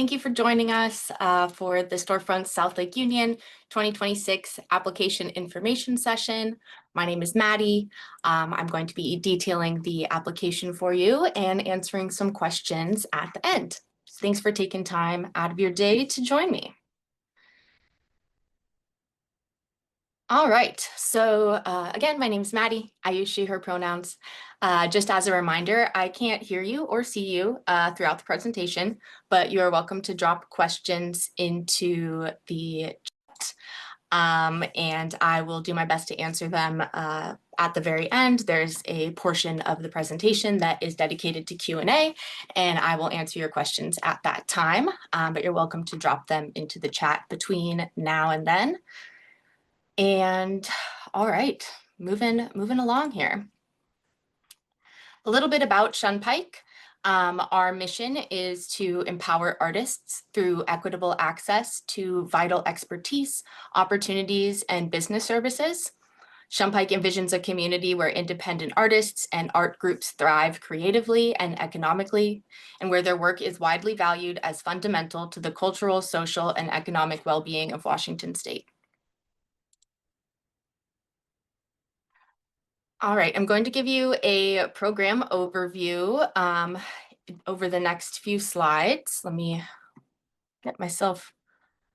Thank you for joining us for the Storefronts South Lake Union 2026 application information session. My name is Maddie. I'm going to be detailing the application for you and answering some questions at the end. Thanks for taking time out of your day to join me. All right, so again, my name's Maddie. I use she, her pronouns. Just as a reminder, I can't hear you or see you throughout the presentation, but you are welcome to drop questions into the chat, and I will do my best to answer them at the very end. There's a portion of the presentation that is dedicated to Q&A, and I will answer your questions at that time, but you're welcome to drop them into the chat between now and then. And all right, moving along here. A little bit about Shunpike. Our mission is to empower artists through equitable access to vital expertise, opportunities, and business services. Shunpike envisions a community where independent artists and art groups thrive creatively and economically, and where their work is widely valued as fundamental to the cultural, social, and economic well-being of Washington State. All right, I'm going to give you a program overview over the next few slides. Let me get myself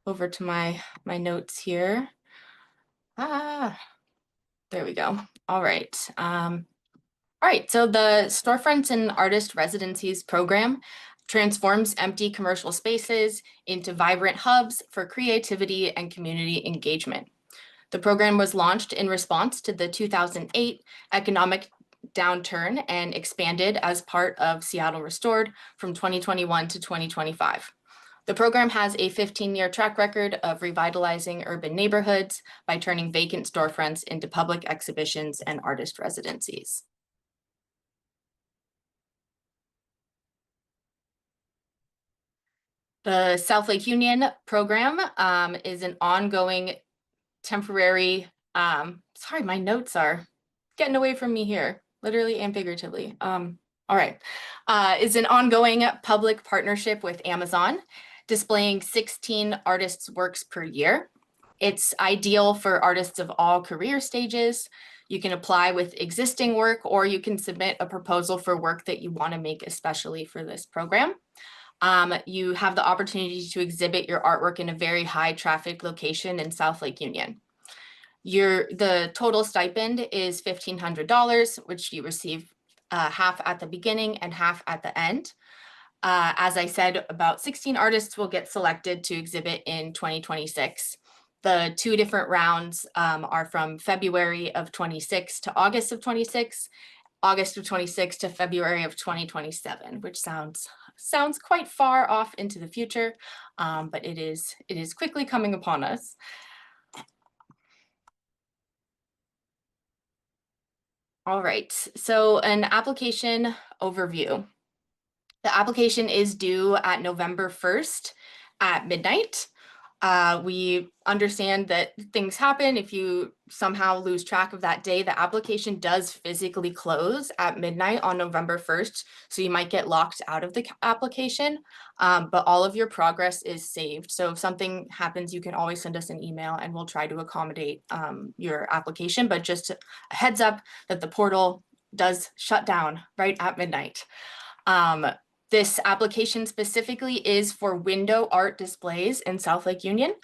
over to my notes here. There we go. All right. All right, so the Storefronts and Artist Residencies program transforms empty commercial spaces into vibrant hubs for creativity and community engagement. The program was launched in response to the 2008 economic downturn and expanded as part of Seattle Restored from 2021 to 2025. The program has a 15-year track record of revitalizing urban neighborhoods by turning vacant storefronts into public exhibitions and artist residencies. The South Lake Union program is an ongoing temporary, sorry, my notes are getting away from me here, literally and figuratively. All right, is an ongoing public partnership with Amazon, displaying 16 artists' works per year. It's ideal for artists of all career stages. You can apply with existing work, or you can submit a proposal for work that you want to make especially for this program. You have the opportunity to exhibit your artwork in a very high traffic location in South Lake Union. The total stipend is $1,500, which you receive half at the beginning and half at the end. As I said, about 16 artists will get selected to exhibit in 2026. The two different rounds are from February of 26 to August of 26, August of 26 to February of 2027, which sounds quite far off into the future, but it is quickly coming upon us. All right, so an application overview. The application is due at November 1st at midnight. We understand that things happen. If you somehow lose track of that day, the application does physically close at midnight on November 1st. So you might get locked out of the application, but all of your progress is saved. So if something happens, you can always send us an email and we'll try to accommodate your application. But just a heads up that the portal does shut down right at midnight. This application specifically is for window art displays in South Lake Union.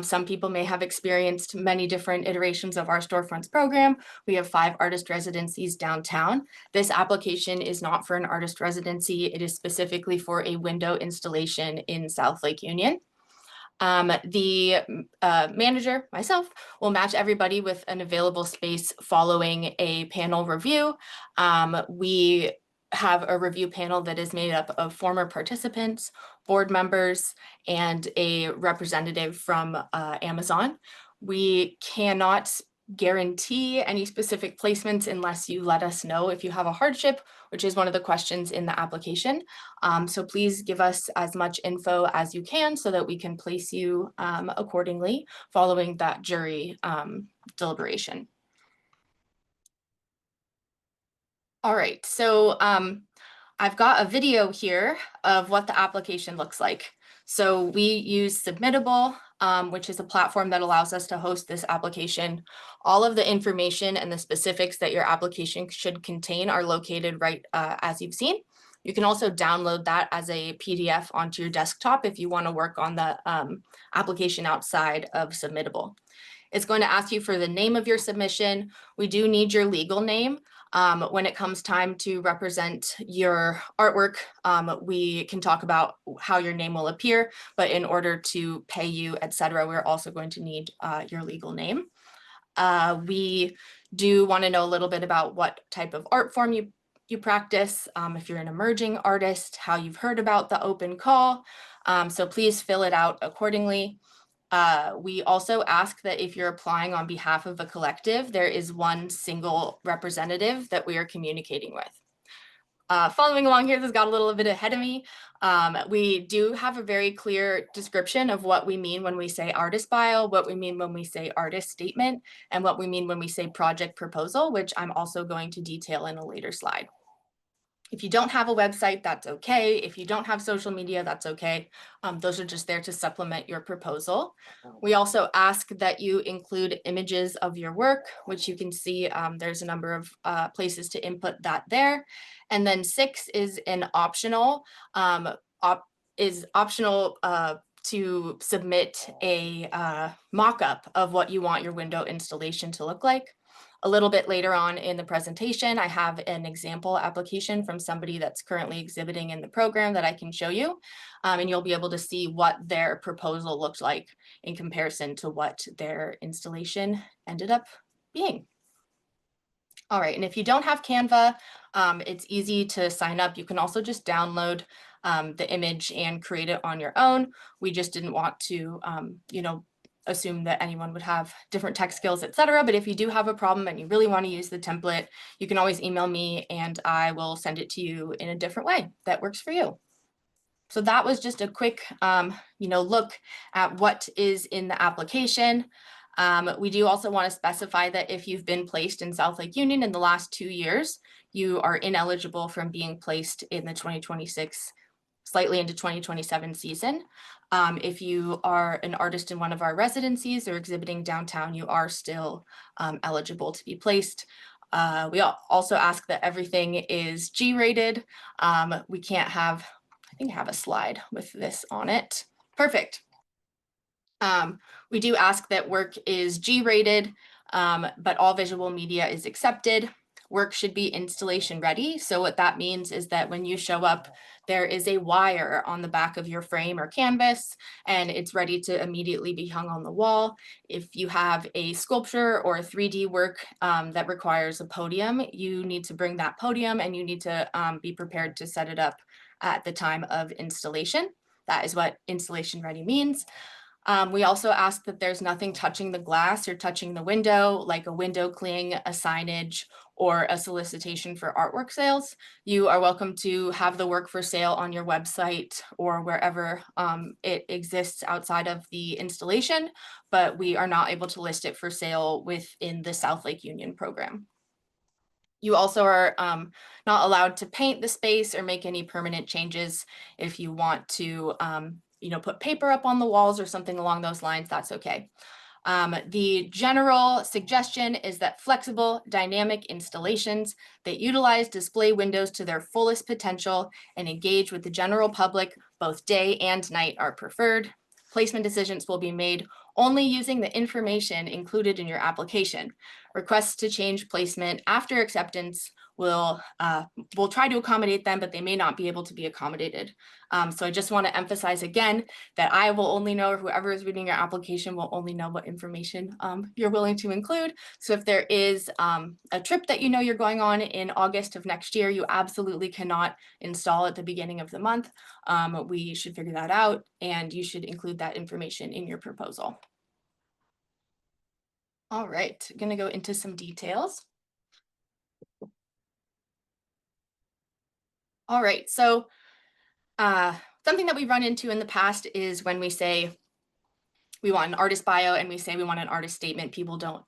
Some people may have experienced many different iterations of our Storefronts program. We have 5 artist residencies downtown. This application is not for an artist residency. It is specifically for a window installation in South Lake Union. The manager, myself, will match everybody with an available space following a panel review. We have a review panel that is made up of former participants, board members, and a representative from Amazon. We cannot guarantee any specific placements unless you let us know if you have a hardship, which is one of the questions in the application. So please give us as much info as you can so that we can place you accordingly following that jury deliberation. All right, so I've got a video here of what the application looks like. So we use Submittable, which is a platform that allows us to host this application. All of the information and the specifics that your application should contain are located right as you've seen. You can also download that as a PDF onto your desktop if you want to work on the application outside of Submittable. It's going to ask you for the name of your submission. We do need your legal name. When it comes time to represent your artwork, we can talk about how your name will appear, but in order to pay you, etc., we're also going to need your legal name. We do want to know a little bit about what type of art form you practice, if you're an emerging artist, how you've heard about the open call. So please fill it out accordingly. We also ask that if you're applying on behalf of a collective, there is one single representative that we are communicating with. Following along here, this got a little bit ahead of me. We do have a very clear description of what we mean when we say artist bio, what we mean when we say artist statement, and what we mean when we say project proposal, which I'm also going to detail in a later slide. If you don't have a website, that's okay. If you don't have social media, that's okay. Those are just there to supplement your proposal. We also ask that you include images of your work, which you can see there's a number of places to input that there. And then 6 is an optional, to submit a mock-up of what you want your window installation to look like. A little bit later on in the presentation, I have an example application from somebody that's currently exhibiting in the program that I can show you, and you'll be able to see what their proposal looked like in comparison to what their installation ended up being. All right, and if you don't have Canva, it's easy to sign up. You can also just download the image and create it on your own. We just didn't want to, assume that anyone would have different tech skills, etc. But if you do have a problem and you really want to use the template, you can always email me and I will send it to you in a different way that works for you. So that was just a quick, look at what is in the application. We do also want to specify that if you've been placed in South Lake Union in the last 2 years, you are ineligible from being placed in the 2026, slightly into 2027 season. If you are an artist in one of our residencies or exhibiting downtown, you are still eligible to be placed. We also ask that everything is G-rated. We can't have, I think I have a slide with this on it. Perfect. We do ask that work is G-rated, but all visual media is accepted. Work should be installation ready. So what that means is that when you show up, there is a wire on the back of your frame or canvas, and it's ready to immediately be hung on the wall. If you have a sculpture or a 3D work that requires a podium, you need to bring that podium and you need to be prepared to set it up at the time of installation. That is what installation ready means. We also ask that there's nothing touching the glass or touching the window, like a window cling, a signage, or a solicitation for artwork sales. You are welcome to have the work for sale on your website or wherever it exists outside of the installation, but we are not able to list it for sale within the South Lake Union program. You also are not allowed to paint the space or make any permanent changes. If you want to put paper up on the walls or something along those lines, that's okay. The general suggestion is that flexible, dynamic installations that utilize display windows to their fullest potential and engage with the general public both day and night are preferred. Placement decisions will be made only using the information included in your application. Requests to change placement after acceptance will try to accommodate them, but they may not be able to be accommodated. So I just want to emphasize again that I will only know, or whoever is reading your application will only know what information you're willing to include. So if there is a trip that you know you're going on in August of next year, you absolutely cannot install at the beginning of the month. We should figure that out, and you should include that information in your proposal. All right, I'm going to go into some details. All right, so something that we run into in the past is when we say we want an artist bio and we say we want an artist statement, people don't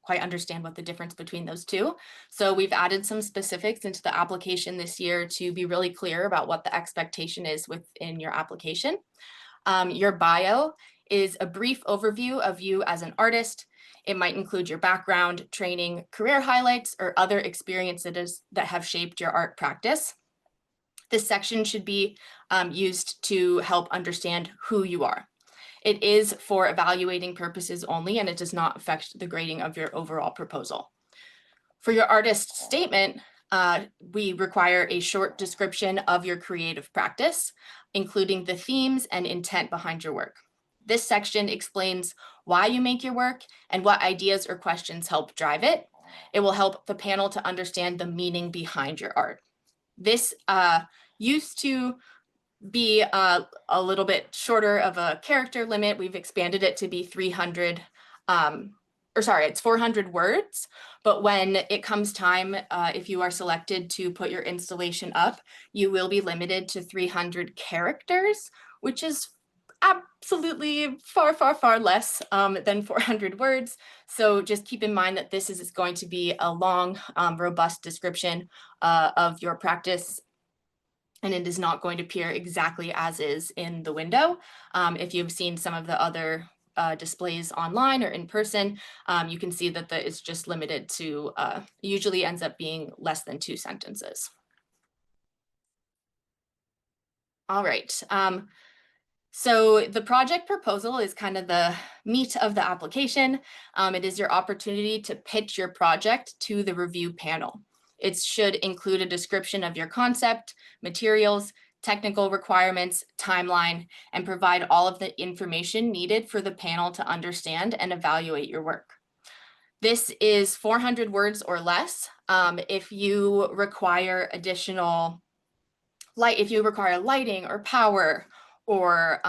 quite understand what the difference between those two. So we've added some specifics into the application this year to be really clear about what the expectation is within your application. Your bio is a brief overview of you as an artist. It might include your background, training, career highlights, or other experiences that have shaped your art practice. This section should be used to help understand who you are. It is for evaluating purposes only, and it does not affect the grading of your overall proposal. For your artist statement, we require a short description of your creative practice, including the themes and intent behind your work. This section explains why you make your work and what ideas or questions help drive it. It will help the panel to understand the meaning behind your art. This used to be a little bit shorter of a character limit. We've expanded it to be 300, it's 400 words. But when it comes time, if you are selected to put your installation up, you will be limited to 300 characters, which is absolutely far, far, far less than 400 words. So just keep in mind that this is going to be a long, robust description of your practice, and it is not going to appear exactly as is in the window. If you've seen some of the other displays online or in person, you can see that it's just limited to, usually ends up being less than 2 sentences. All right. So the project proposal is kind of the meat of the application. It is your opportunity to pitch your project to the review panel. It should include a description of your concept, materials, technical requirements, timeline, and provide all of the information needed for the panel to understand and evaluate your work. This is 400 words or less. If you require additional if you require lighting or power or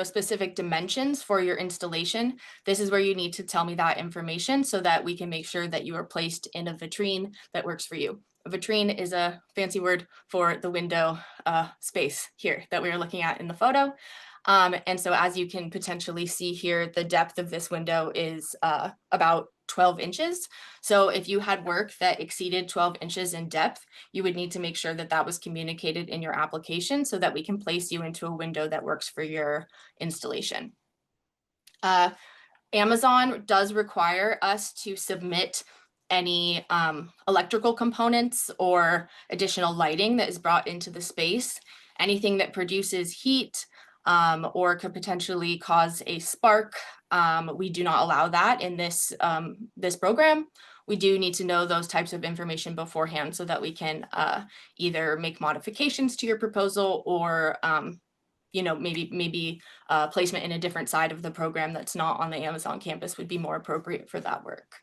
specific dimensions for your installation, this is where you need to tell me that information so that we can make sure that you are placed in a vitrine that works for you. A vitrine is a fancy word for the window space here that we are looking at in the photo. And so as you can potentially see here, the depth of this window is about 12 inches. So if you had work that exceeded 12 inches in depth, you would need to make sure that that was communicated in your application so that we can place you into a window that works for your installation. Amazon does require us to submit any electrical components or additional lighting that is brought into the space. Anything that produces heat or could potentially cause a spark, we do not allow that in this program. We do need to know those types of information beforehand so that we can either make modifications to your proposal or maybe placement in a different side of the program that's not on the Amazon campus would be more appropriate for that work.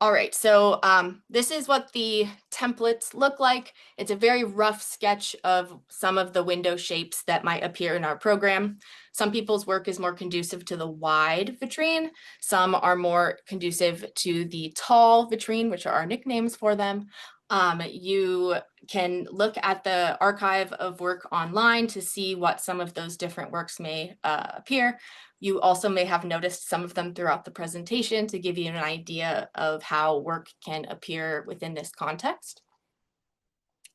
All right, so this is what the templates look like. It's a very rough sketch of some of the window shapes that might appear in our program. Some people's work is more conducive to the wide vitrine. Some are more conducive to the tall vitrine, which are our nicknames for them. You can look at the archive of work online to see what some of those different works may appear. You also may have noticed some of them throughout the presentation to give you an idea of how work can appear within this context.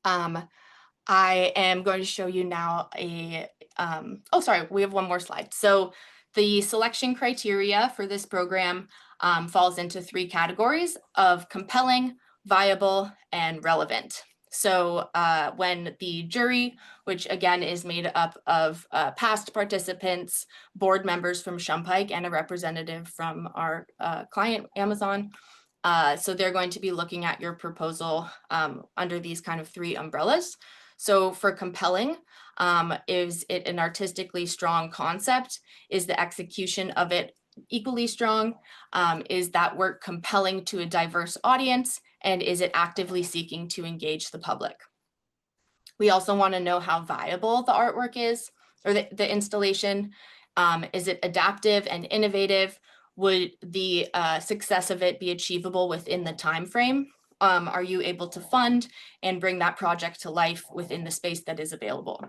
I am going to show you now we have one more slide. So the selection criteria for this program falls into 3 categories of compelling, viable, and relevant. So when the jury, which again is made up of past participants, board members from Shunpike, and a representative from our client, Amazon, so they're going to be looking at your proposal under these kind of 3 umbrellas. So for compelling, is it an artistically strong concept? Is the execution of it equally strong? Is that work compelling to a diverse audience? And is it actively seeking to engage the public? We also want to know how viable the artwork is, or the installation. Is it adaptive and innovative? Would the success of it be achievable within the time frame? Are you able to fund and bring that project to life within the space that is available?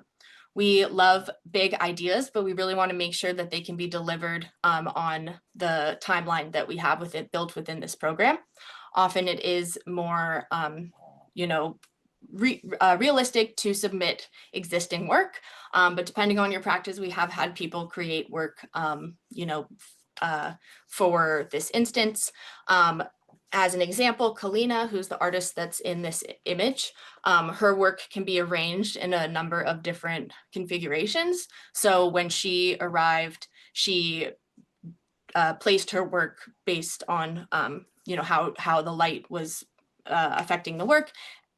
We love big ideas, but we really want to make sure that they can be delivered on the timeline that we have built within this program. Often it is more, realistic to submit existing work. But depending on your practice, we have had people create work, for this instance. As an example, Kalina, who's the artist that's in this image, her work can be arranged in a number of different configurations. So when she arrived, she placed her work based on how the light was affecting the work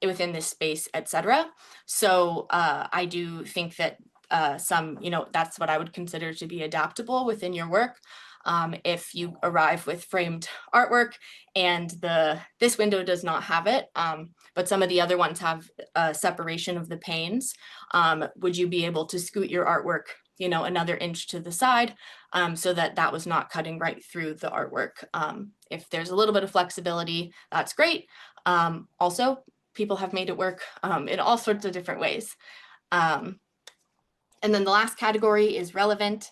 within this space, etc. So I do think that that's what I would consider to be adaptable within your work. If you arrive with framed artwork and this window does not have it, but some of the other ones have a separation of the panes, would you be able to scoot your artwork, another inch to the side, so that was not cutting right through the artwork? If there's a little bit of flexibility, that's great. Also, people have made it work in all sorts of different ways. And then the last category is relevant.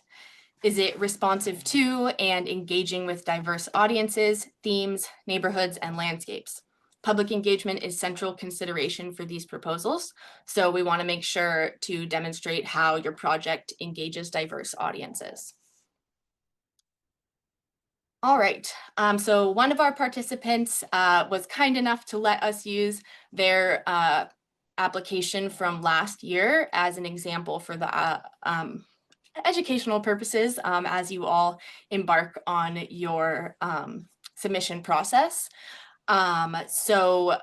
Is it responsive to and engaging with diverse audiences, themes, neighborhoods, and landscapes? Public engagement is central consideration for these proposals. So we want to make sure to demonstrate how your project engages diverse audiences. All right, so one of our participants was kind enough to let us use their application from last year as an example for the educational purposes as you all embark on your submission process. So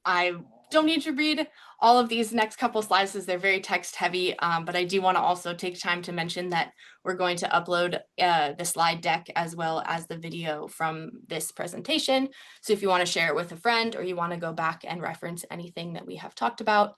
I don't need to read all of these next couple slides as they're very text heavy, but I do want to also take time to mention that we're going to upload the slide deck as well as the video from this presentation. So if you want to share it with a friend or you want to go back and reference anything that we have talked about,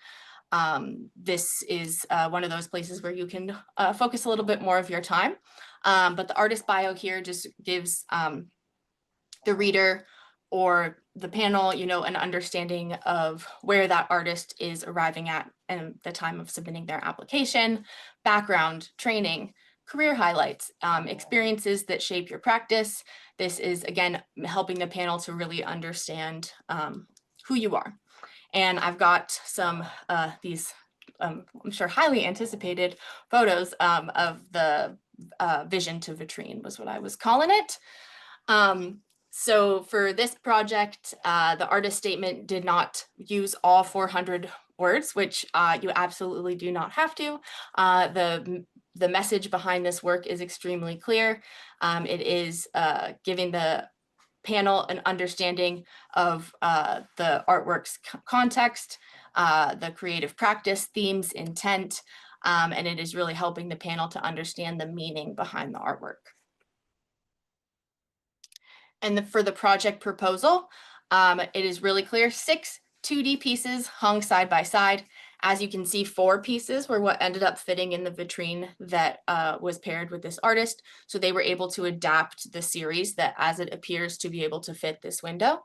this is one of those places where you can focus a little bit more of your time. But the artist bio here just gives the reader or the panel, an understanding of where that artist is arriving at the time of submitting their application, background, training, career highlights, experiences that shape your practice. This is, again, helping the panel to really understand who you are. And I've got some these, I'm sure, highly anticipated photos of the vision to vitrine was what I was calling it. So for this project, the artist statement did not use all 400 words, which you absolutely do not have to. The message behind this work is extremely clear. It is giving the panel an understanding of the artwork's context, the creative practice, themes, intent, and it is really helping the panel to understand the meaning behind the artwork. And for the project proposal, it is really clear, 6 2D pieces hung side by side. As you can see, 4 pieces were what ended up fitting in the vitrine that was paired with this artist. So they were able to adapt the series that as it appears to be able to fit this window.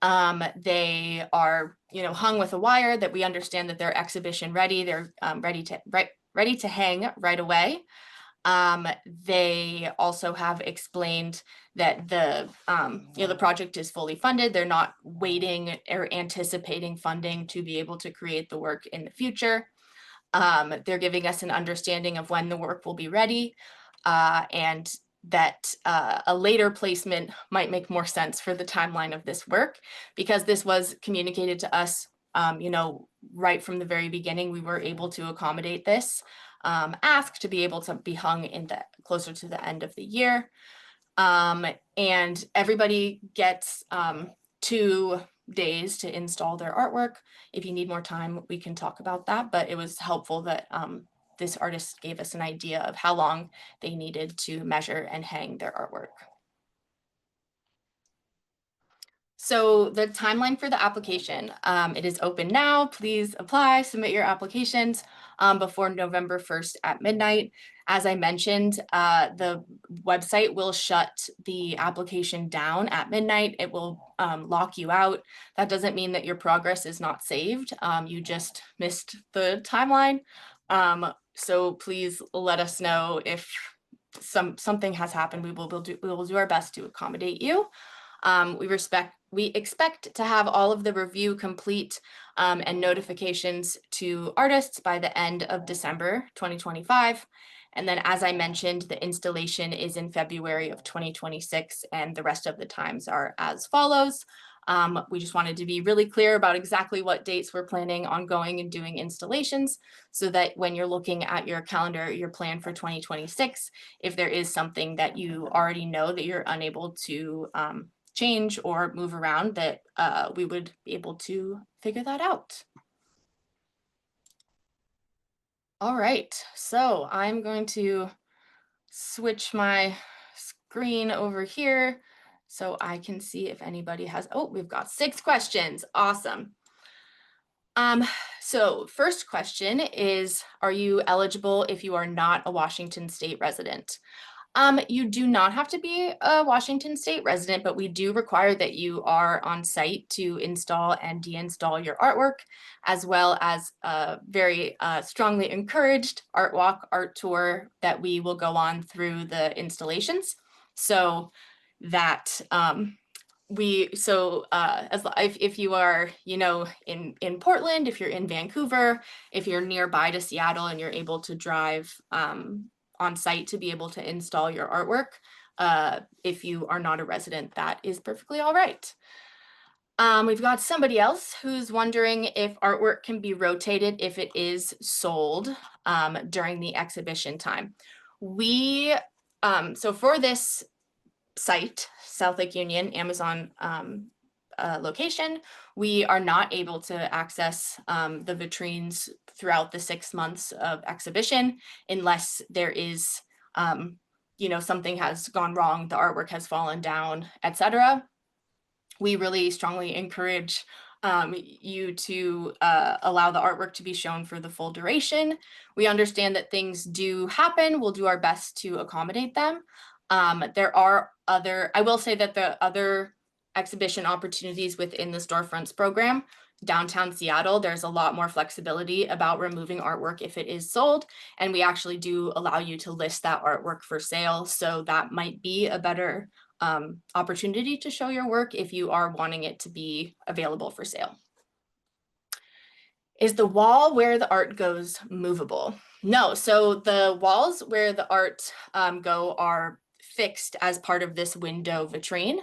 They are, hung with a wire that we understand that they're exhibition ready. They're ready to hang right away. They also have explained that the project is fully funded. They're not waiting or anticipating funding to be able to create the work in the future. They're giving us an understanding of when the work will be ready, and that a later placement might make more sense for the timeline of this work, because this was communicated to us, right from the very beginning. We were able to accommodate this ask to be able to be hung closer to the end of the year. And everybody gets 2 days to install their artwork. If you need more time, we can talk about that, but it was helpful that this artist gave us an idea of how long they needed to measure and hang their artwork. So the timeline for the application, it is open now. Please apply, submit your applications before November 1st at midnight. As I mentioned, the website will shut the application down at midnight. It will lock you out. That doesn't mean that your progress is not saved. You just missed the timeline. So please let us know if something has happened. We will do our best to accommodate you. We expect to have all of the review complete and notifications to artists by the end of December 2025. And then, as I mentioned, the installation is in February of 2026, and the rest of the times are as follows. We just wanted to be really clear about exactly what dates we're planning on going and doing installations, so that when you're looking at your calendar, your plan for 2026, if there is something that you already know that you're unable to change or move around, that we would be able to figure that out. All right, so I'm going to switch my screen over here so I can see if anybody has, oh, we've got 6 questions. Awesome. So first question is, are you eligible if you are not a Washington State resident? You do not have to be a Washington State resident, but we do require that you are on site to install and deinstall your artwork, as well as a very strongly encouraged art walk, art tour that we will go on through the installations. So that if you are, in Portland, if you're in Vancouver, if you're nearby to Seattle and you're able to drive on site to be able to install your artwork, if you are not a resident, that is perfectly all right. We've got somebody else who's wondering if artwork can be rotated if it is sold during the exhibition time. So for this site, South Lake Union, Amazon location, we are not able to access the vitrines throughout the 6 months of exhibition unless there is, something has gone wrong, the artwork has fallen down, etc. We really strongly encourage you to allow the artwork to be shown for the full duration. We understand that things do happen. We'll do our best to accommodate them. I will say that the other exhibition opportunities within the Storefronts program, downtown Seattle, there's a lot more flexibility about removing artwork if it is sold, and we actually do allow you to list that artwork for sale. So that might be a better opportunity to show your work if you are wanting it to be available for sale. Is the wall where the art goes movable? No, so the walls where the art go are fixed as part of this window vitrine.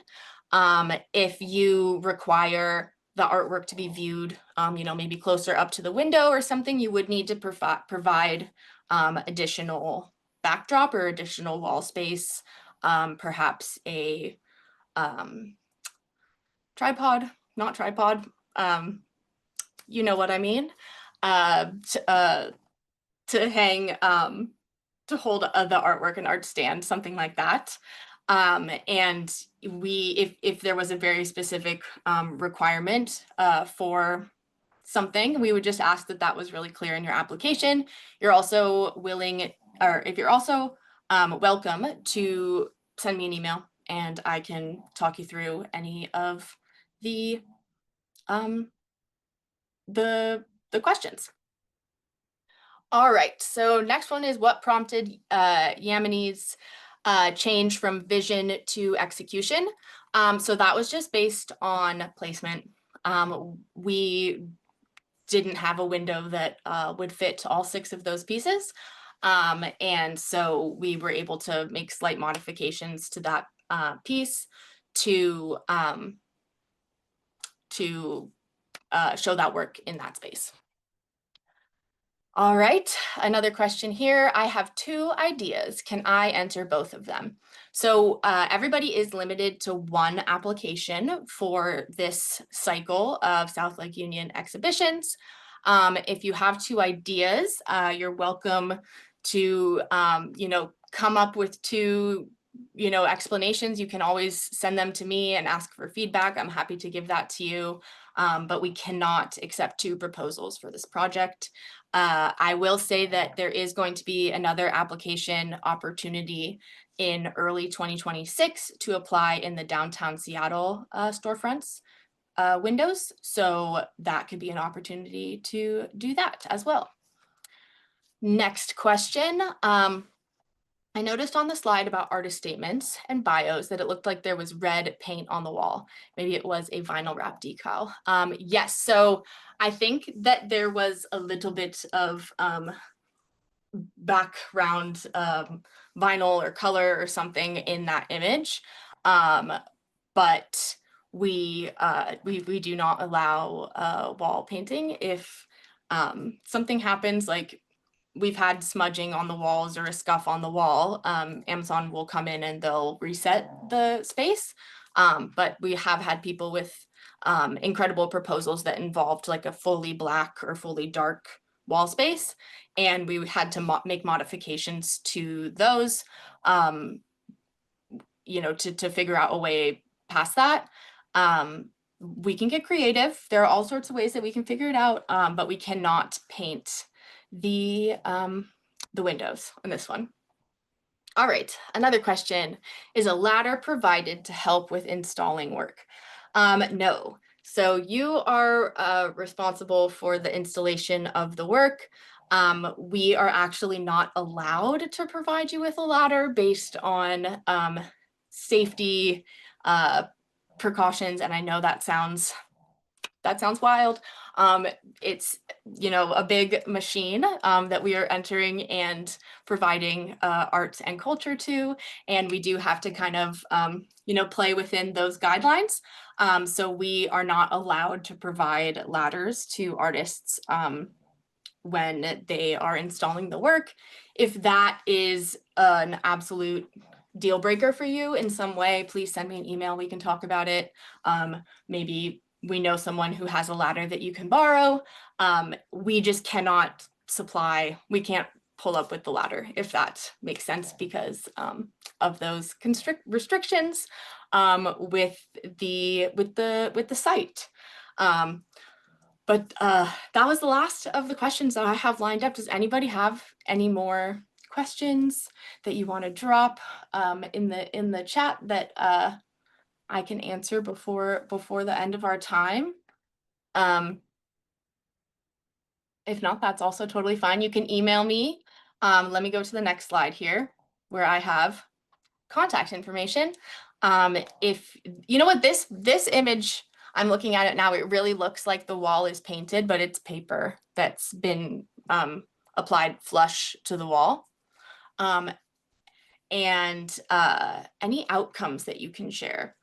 If you require the artwork to be viewed, maybe closer up to the window or something, you would need to provide additional backdrop or additional wall space, perhaps a tripod, not tripod, you know what I mean, to hang, to hold the artwork, an art stand, something like that. And if there was a very specific requirement for something, we would just ask that that was really clear in your application. You're also welcome to send me an email, and I can talk you through any of the questions. All right, so next one is, what prompted Yamini's change from vision to execution? So that was just based on placement. We didn't have a window that would fit all 6 of those pieces. And so we were able to make slight modifications to that piece to show that work in that space. All right, another question here. I have 2 ideas. Can I enter both of them? So everybody is limited to 1 application for this cycle of South Lake Union exhibitions. If you have 2 ideas, you're welcome to, come up with 2, explanations. You can always send them to me and ask for feedback. I'm happy to give that to you. But we cannot accept 2 proposals for this project. I will say that there is going to be another application opportunity in early 2026 to apply in the downtown Seattle storefronts windows. So that could be an opportunity to do that as well. Next question. I noticed on the slide about artist statements and bios that it looked like there was red paint on the wall. Maybe it was a vinyl wrap decal. Yes, so I think that there was a little bit of background vinyl or color or something in that image. But we do not allow wall painting. If something happens, like we've had smudging on the walls or a scuff on the wall, Amazon will come in and they'll reset the space. But we have had people with incredible proposals that involved like a fully black or fully dark wall space, and we had to make modifications to those, to figure out a way past that. We can get creative. There are all sorts of ways that we can figure it out, but we cannot paint the windows on this one. All right, another question. Is a ladder provided to help with installing work? No. So you are responsible for the installation of the work. We are actually not allowed to provide you with a ladder based on safety precautions. And I know that sounds wild. It's, a big machine that we are entering and providing arts and culture to. And we do have to kind of, play within those guidelines. So we are not allowed to provide ladders to artists when they are installing the work. If that is an absolute deal breaker for you in some way, please send me an email. We can talk about it. Maybe we know someone who has a ladder that you can borrow. We just cannot we can't pull up with the ladder, if that makes sense, because of those restrictions with the site. But that was the last of the questions that I have lined up. Does anybody have any more questions that you want to drop in the chat that I can answer before the end of our time? If not, that's also totally fine. You can email me. Let me go to the next slide here where I have contact information. If you know what, this image, I'm looking at it now, it really looks like the wall is painted, but it's paper that's been applied flush to the wall. And any outcomes that you can share?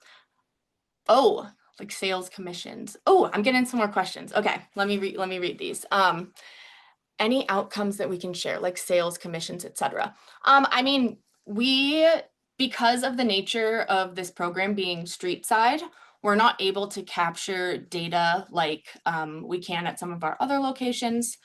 Oh, like sales commissions. Oh, I'm getting some more questions. Okay, let me read these. Any outcomes that we can share, like sales commissions, etc. I mean, because of the nature of this program being street side, we're not able to capture data like we can at some of our other locations.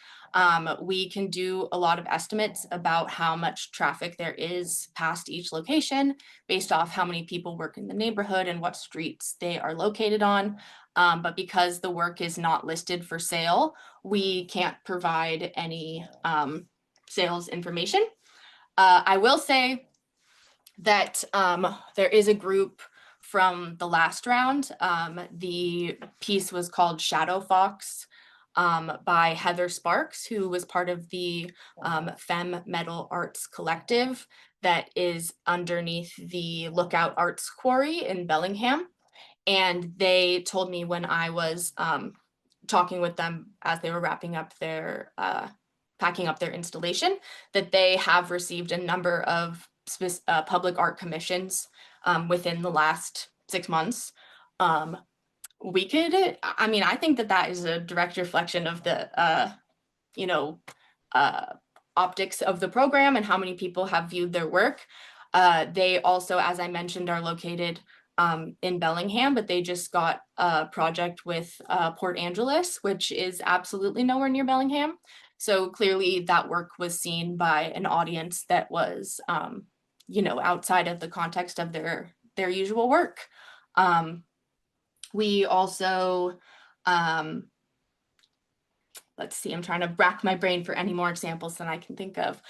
We can do a lot of estimates about how much traffic there is past each location based off how many people work in the neighborhood and what streets they are located on. But because the work is not listed for sale, we can't provide any sales information. I will say that there is a group from the last round. The piece was called Shadow Fox by Heather Sparks, who was part of the Femme Metal Arts Collective that is underneath the Lookout Arts Quarry in Bellingham. And they told me when I was talking with them as they were wrapping up their, packing up their installation, that they have received a number of public art commissions within the last 6 months. I think that is a direct reflection of the, optics of the program and how many people have viewed their work. They also, as I mentioned, are located in Bellingham, but they just got a project with Port Angeles, which is absolutely nowhere near Bellingham. So clearly that work was seen by an audience that was, outside of the context of their usual work. We also, let's see, I'm trying to rack my brain for any more examples than I can think of.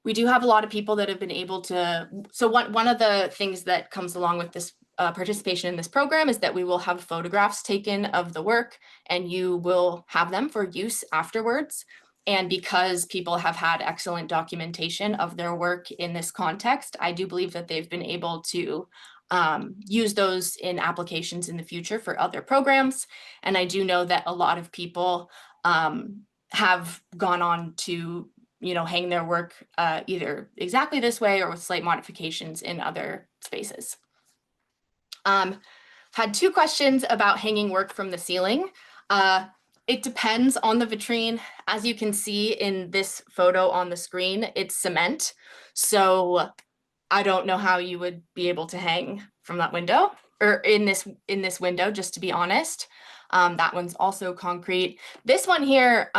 We do have a lot of people that have been able to, so one of the things that comes along with this participation in this program is that we will have photographs taken of the work and you will have them for use afterwards. And because people have had excellent documentation of their work in this context, I do believe that they've been able to use those in applications in the future for other programs. And I do know that a lot of people have gone on to, hang their work either exactly this way or with slight modifications in other spaces. Had two questions about hanging work from the ceiling. It depends on the vitrine. As you can see in this photo on the screen, it's cement. So I don't know how you would be able to hang from that window or in this window, just to be honest. That one's also concrete. This one here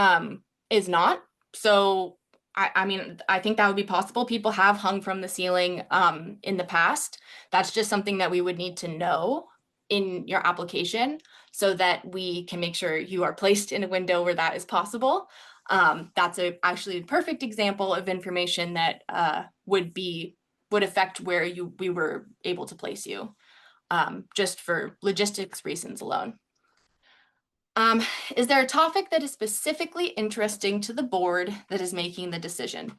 is not. So I mean, I think that would be possible. People have hung from the ceiling in the past. That's just something that we would need to know in your application so that we can make sure you are placed in a window where that is possible. That's actually a perfect example of information that would affect where we were able to place you, just for logistics reasons alone. Is there a topic that is specifically interesting to the board that is making the decision?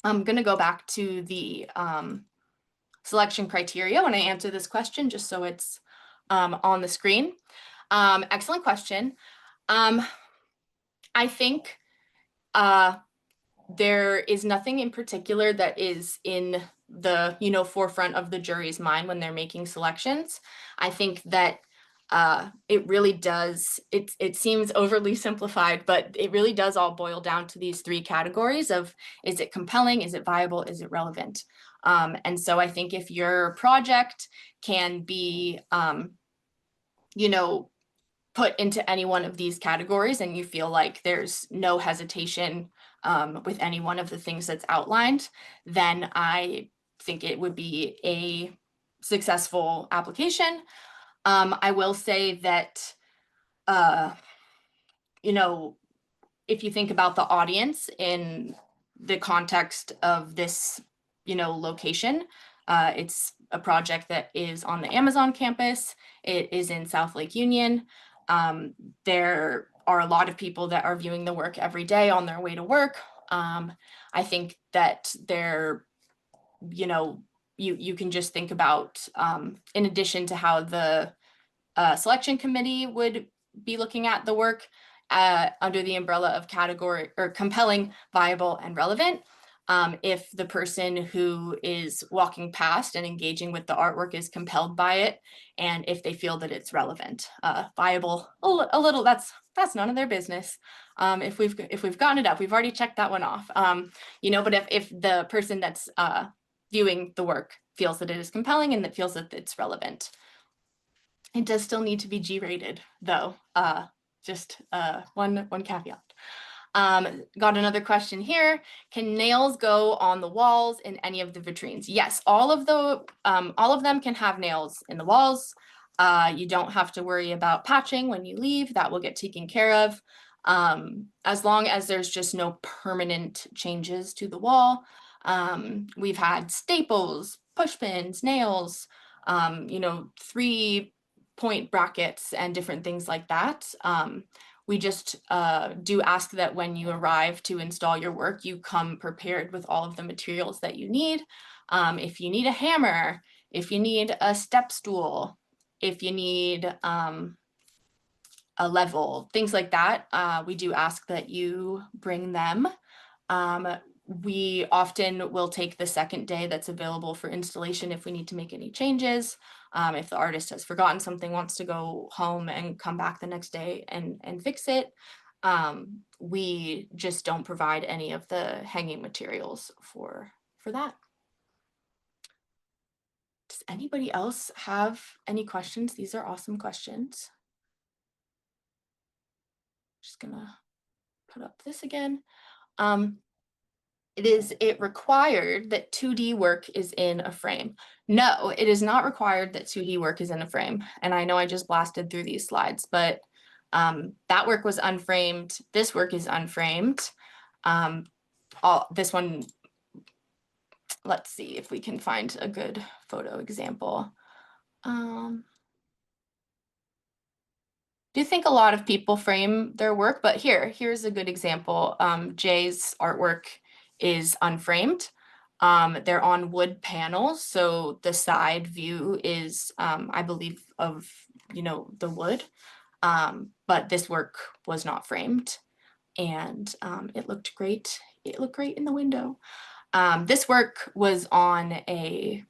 I'm going to go back to the selection criteria when I answer this question, just so it's on the screen. Excellent question. I think there is nothing in particular that is in the forefront of the jury's mind when they're making selections. I think that it really does, it seems overly simplified, but it really does all boil down to these three categories of, is it compelling, is it viable, is it relevant? And so I think if your project can be, put into any one of these categories and you feel like there's no hesitation with any one of the things that's outlined, then I think it would be a successful application. I will say that, if you think about the audience in the context of this, location, it's a project that is on the Amazon campus. It is in South Lake Union. There are a lot of people that are viewing the work every day on their way to work. I think that you can just think about, in addition to how the selection committee would be looking at the work under the umbrella of category or compelling, viable, and relevant. If the person who is walking past and engaging with the artwork is compelled by it, and if they feel that it's relevant, viable, a little, that's none of their business. If we've gotten it up, we've already checked that one off. But if the person that's viewing the work feels that it is compelling and that feels that it's relevant, it does still need to be G-rated, though. Just one caveat. Got another question here. Can nails go on the walls in any of the vitrines? Yes, all of them can have nails in the walls. You don't have to worry about patching when you leave. That will get taken care of. As long as there's just no permanent changes to the wall. We've had staples, push pins, nails, 3-point brackets and different things like that. We just do ask that when you arrive to install your work, you come prepared with all of the materials that you need. If you need a hammer, if you need a step stool, if you need a level, things like that, we do ask that you bring them. We often will take the second day that's available for installation if we need to make any changes. If the artist has forgotten something, wants to go home and come back the next day and fix it. We just don't provide any of the hanging materials for that. Does anybody else have any questions? These are awesome questions. Just gonna put up this again. Is it required that 2D work is in a frame? No, it is not required that 2D work is in a frame. And I know I just blasted through these slides, but that work was unframed. This work is unframed. This one, let's see if we can find a good photo example. do think a lot of people frame their work, but here's a good example. Jay's artwork is unframed. They're on wood panels, so the side view is, I believe, of, the wood. But this work was not framed, and it looked great. It looked great in the window. This work was on a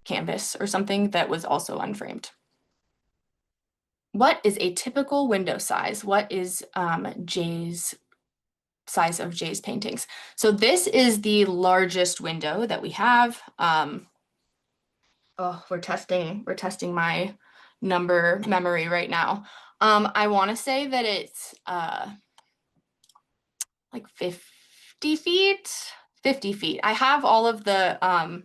canvas or something that was also unframed. What is a typical window size? What is Jay's size of Jay's paintings? So this is the largest window that we have. Oh, we're testing my number memory right now. I want to say that it's like 50 feet. 50 feet. I have all of the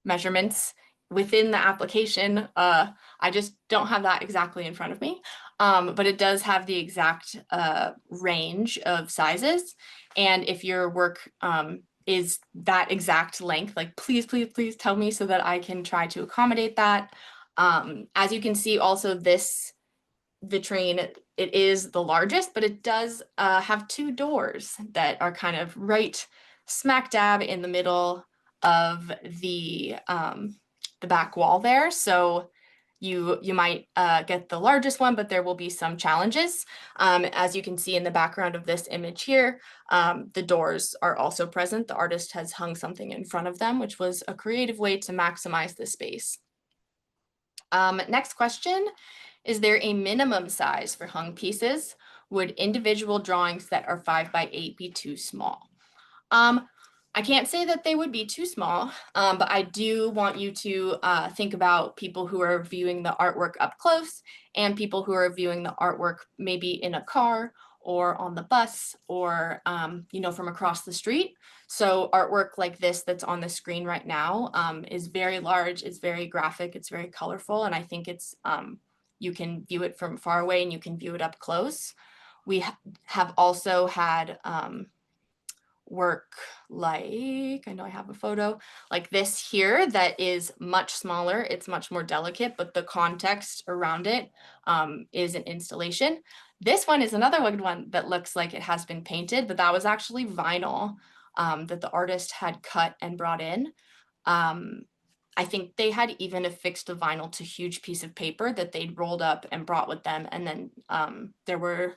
measurements within the application. I just don't have that exactly in front of me, but it does have the exact range of sizes. And if your work is that exact length, like please, please, please tell me so that I can try to accommodate that. As you can see, also this vitrine, it is the largest, but it does have two doors that are kind of right smack dab in the middle of the back wall there. So you might get the largest one, but there will be some challenges. As you can see in the background of this image here, the doors are also present. The artist has hung something in front of them, which was a creative way to maximize the space. Next question, is there a minimum size for hung pieces? Would individual drawings that are 5 by 8 be too small? I can't say that they would be too small, but I do want you to think about people who are viewing the artwork up close and people who are viewing the artwork maybe in a car or on the bus or, from across the street. So artwork like this that's on the screen right now is very large, it's very graphic, it's very colorful, and I think it's, you can view it from far away and you can view it up close. We have also had work like, I know I have a photo, like this here that is much smaller. It's much more delicate, but the context around it is an installation. This one is another one that looks like it has been painted, but that was actually vinyl that the artist had cut and brought in. I think they had even affixed the vinyl to a huge piece of paper that they'd rolled up and brought with them. And then there were,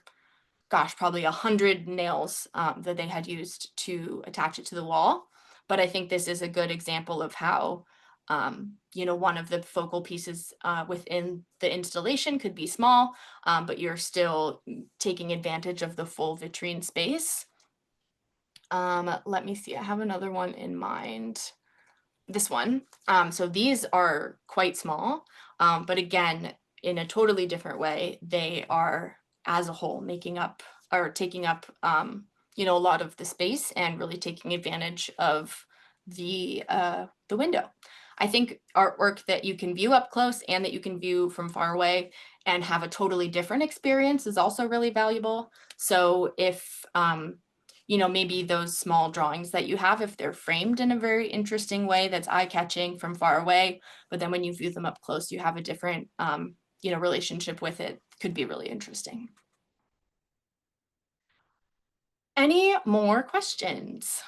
gosh, probably 100 nails that they had used to attach it to the wall. But I think this is a good example of how, one of the focal pieces within the installation could be small, but you're still taking advantage of the full vitrine space. Let me see, I have another one in mind. This one. So these are quite small, but again, in a totally different way, they are as a whole making up or taking up, a lot of the space and really taking advantage of the window. I think artwork that you can view up close and that you can view from far away and have a totally different experience is also really valuable. So if, maybe those small drawings that you have, if they're framed in a very interesting way that's eye-catching from far away, but then when you view them up close, you have a different, relationship with it, could be really interesting. Any more questions?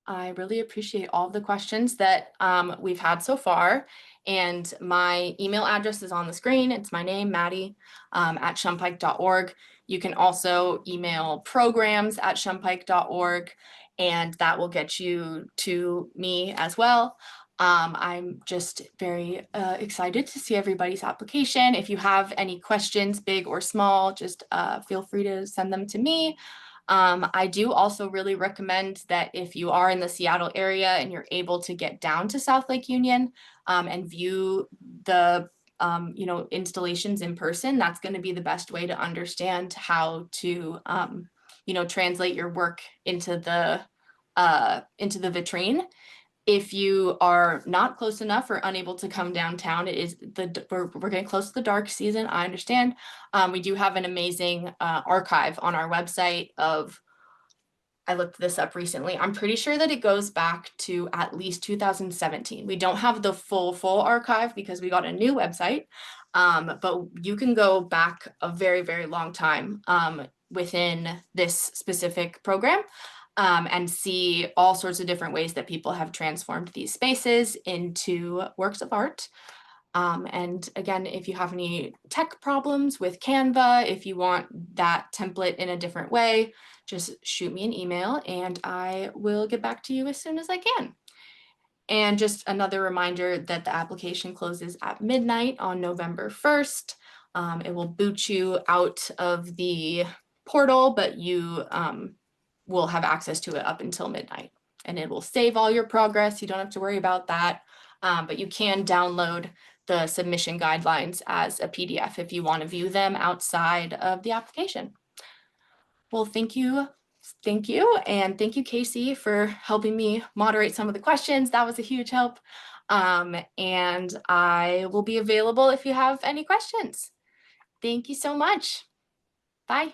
I really appreciate all of the questions that we've had so far. And my email address is on the screen. It's my name, Maddie, at shunpike.org. You can also email programs@shunpike.org, and that will get you to me as well. I'm just very excited to see everybody's application. If you have any questions, big or small, just feel free to send them to me. I do also really recommend that if you are in the Seattle area and you're able to get down to South Lake Union and view the installations in person, that's going to be the best way to understand how to translate your work into the vitrine. If you are not close enough or unable to come downtown, we're getting close to the dark season. I understand. We do have an amazing archive on our website of I looked this up recently. I'm pretty sure that it goes back to at least 2017. We don't have the full archive because we got a new website, but you can go back a very, very long time within this specific program and see all sorts of different ways that people have transformed these spaces into works of art. And again, if you have any tech problems with Canva, if you want that template in a different way, just shoot me an email and I will get back to you as soon as I can. And just another reminder that the application closes at midnight on November 1st. It will boot you out of the portal, but you will have access to it up until midnight. And it will save all your progress. You don't have to worry about that. But you can download the submission guidelines as a PDF if you want to view them outside of the application. Well, thank you. Thank you. And thank you, Casey, for helping me moderate some of the questions. That was a huge help. And I will be available if you have any questions. Thank you so much. Bye.